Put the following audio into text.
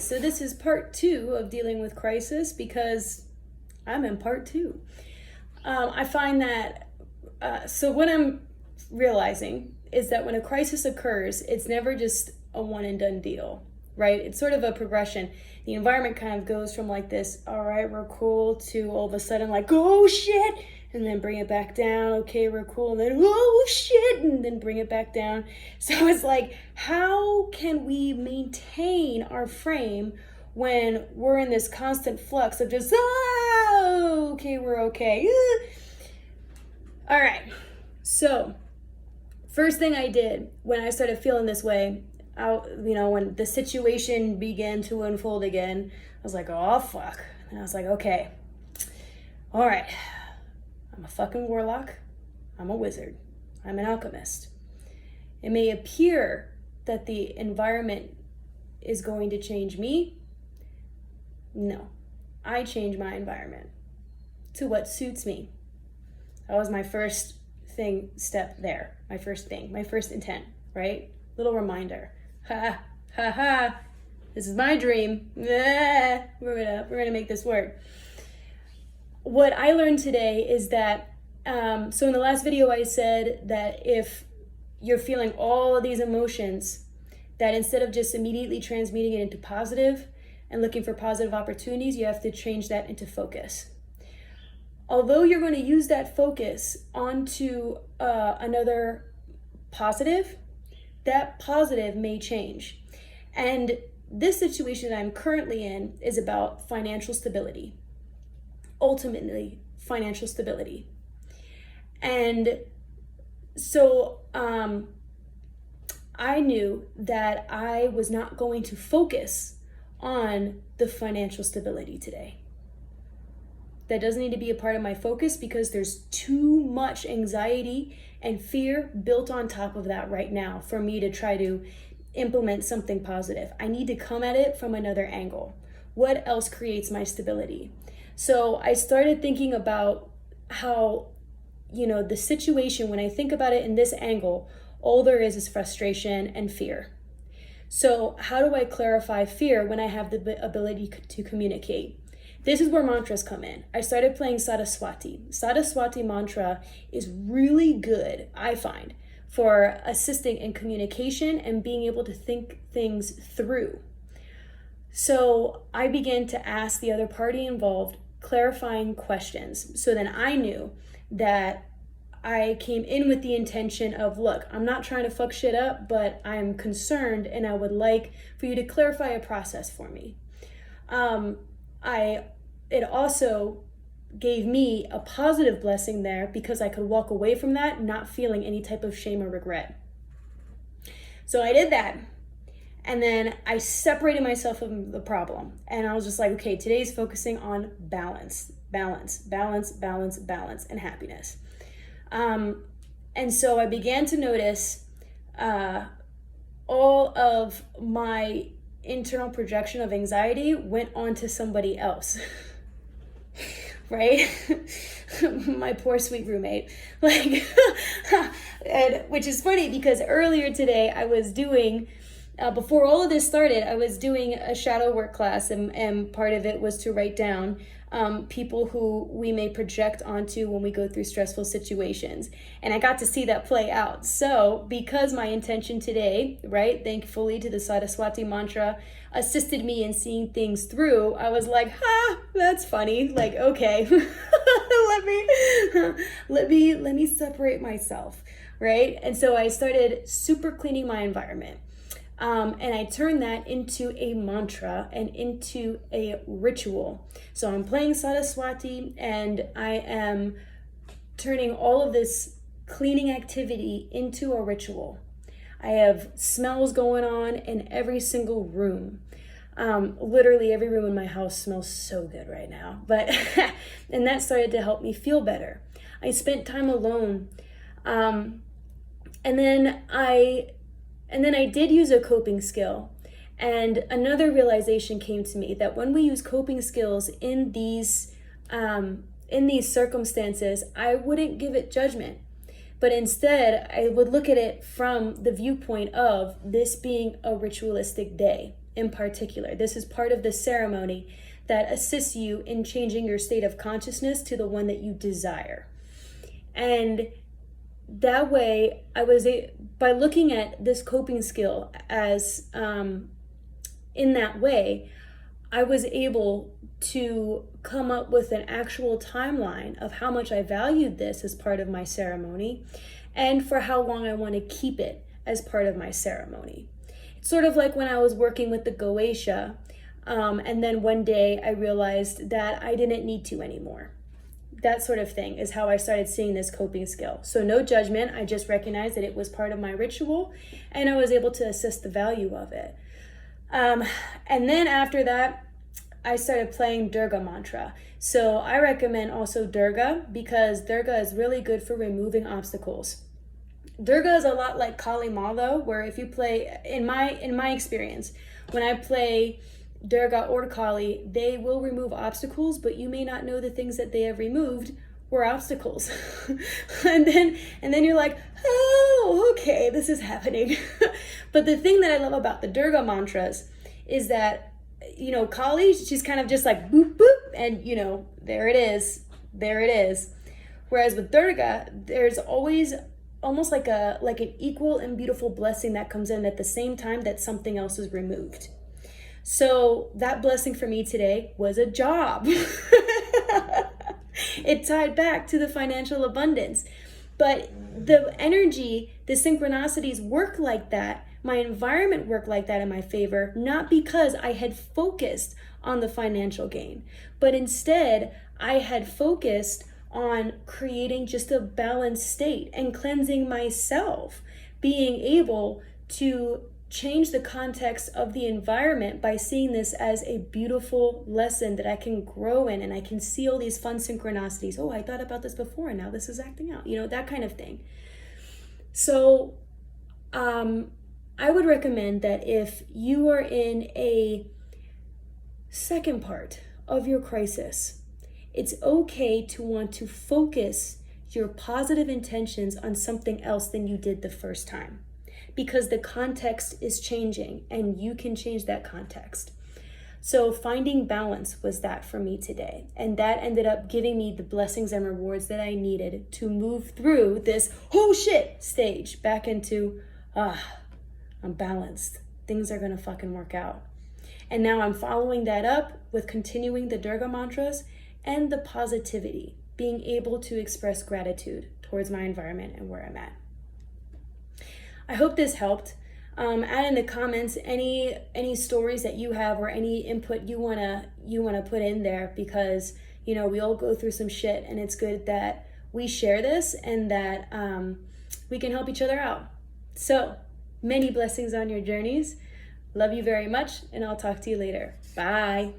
so this is part 2 of dealing with crisis because I'm in part 2. I find that, so what I'm realizing is that when a crisis occurs, it's never just a one and done deal, right? It's sort of a progression. The environment kind of goes from like this, all right, we're cool, to all of a sudden like, oh shit, and then bring it back down, okay, we're cool, and then, oh shit, and then bring it back down. So it's like, how can we maintain our frame when we're in this constant flux of just, okay, we're okay. All right, so first thing I did when I started feeling this way, when the situation began to unfold again, I was like, oh, fuck. And I was like, okay, all right, I'm a fucking warlock. I'm a wizard. I'm an alchemist. It may appear that the environment is going to change me. No, I change my environment to what suits me. That was my first step there. My first intent, right? Little reminder. Ha, ha, ha. This is my dream. We're gonna make this work. What I learned today is that, so in the last video I said that if you're feeling all of these emotions, that instead of just immediately transmuting it into positive and looking for positive opportunities, you have to change that into focus. Although you're going to use that focus onto another positive, that positive may change. And this situation that I'm currently in is about financial stability. Ultimately, financial stability. And so I knew that I was not going to focus on the financial stability today. That doesn't need to be a part of my focus because there's too much anxiety and fear built on top of that right now for me to try to implement something positive. I need to come at it from another angle. What else creates my stability? So I started thinking about how, the situation, when I think about it in this angle, all there is frustration and fear. So how do I clarify fear when I have the ability to communicate? This is where mantras come in. I started playing Saraswati. Saraswati mantra is really good, I find, for assisting in communication and being able to think things through. So I began to ask the other party involved clarifying questions. So then I knew that I came in with the intention of, look, I'm not trying to fuck shit up, but I'm concerned and I would like for you to clarify a process for me. It also gave me a positive blessing there because I could walk away from that not feeling any type of shame or regret. So I did that. And then I separated myself from the problem. And I was just like, okay, today's focusing on balance, and happiness. And so I began to notice all of my internal projection of anxiety went onto somebody else. Right? My poor sweet roommate. And, which is funny because earlier today I was doing, before all of this started, I was doing a shadow work class, and part of it was to write down people who we may project onto when we go through stressful situations. And I got to see that play out. So because my intention today, right, thankfully to the Saraswati mantra, assisted me in seeing things through, I was like, that's funny. Like, okay, let me separate myself, right? And so I started super cleaning my environment. And I turned that into a mantra and into a ritual. So I'm playing Saraswati and I am turning all of this cleaning activity into a ritual. I have smells going on in every single room. Literally every room in my house smells so good right now. But and that started to help me feel better. I spent time alone. And then I did use a coping skill. And another realization came to me that when we use coping skills in these circumstances, I wouldn't give it judgment. But instead, I would look at it from the viewpoint of this being a ritualistic day. in particular. This is part of the ceremony that assists you in changing your state of consciousness to the one that you desire. And that way, by looking at this coping skill as in that way, I was able to come up with an actual timeline of how much I valued this as part of my ceremony and for how long I want to keep it as part of my ceremony. It's sort of like when I was working with the Goetia, and then one day I realized that I didn't need to anymore. That sort of thing is how I started seeing this coping skill. So no judgment, I just recognized that it was part of my ritual and I was able to assess the value of it. And then after that, I started playing Durga mantra. So I recommend also Durga because Durga is really good for removing obstacles. Durga is a lot like Kali Ma though, where if you play, in my experience, when I play Durga or Kali, they will remove obstacles, but you may not know the things that they have removed were obstacles. and then you're like, oh, okay, this is happening. But the thing that I love about the Durga mantras is that, Kali, she's kind of just like boop, boop, and there it is. Whereas with Durga, there's always almost like an equal and beautiful blessing that comes in at the same time that something else is removed. So that blessing for me today was a job. It tied back to the financial abundance. But the energy, the synchronicities work like that. My environment worked like that in my favor, not because I had focused on the financial gain, but instead I had focused on creating just a balanced state and cleansing myself, being able to change the context of the environment by seeing this as a beautiful lesson that I can grow in, and I can see all these fun synchronicities. Oh, I thought about this before and now this is acting out, that kind of thing. So I would recommend that if you are in a second part of your crisis, it's okay to want to focus your positive intentions on something else than you did the first time, because the context is changing and you can change that context. So finding balance was that for me today. And that ended up giving me the blessings and rewards that I needed to move through this oh shit stage back into, I'm balanced. Things are gonna fucking work out. And now I'm following that up with continuing the Durga mantras and the positivity, being able to express gratitude towards my environment and where I'm at. I hope this helped. Add in the comments any stories that you have or any input you wanna put in there, because we all go through some shit, and it's good that we share this and that we can help each other out. So many blessings on your journeys. Love you very much, and I'll talk to you later. Bye.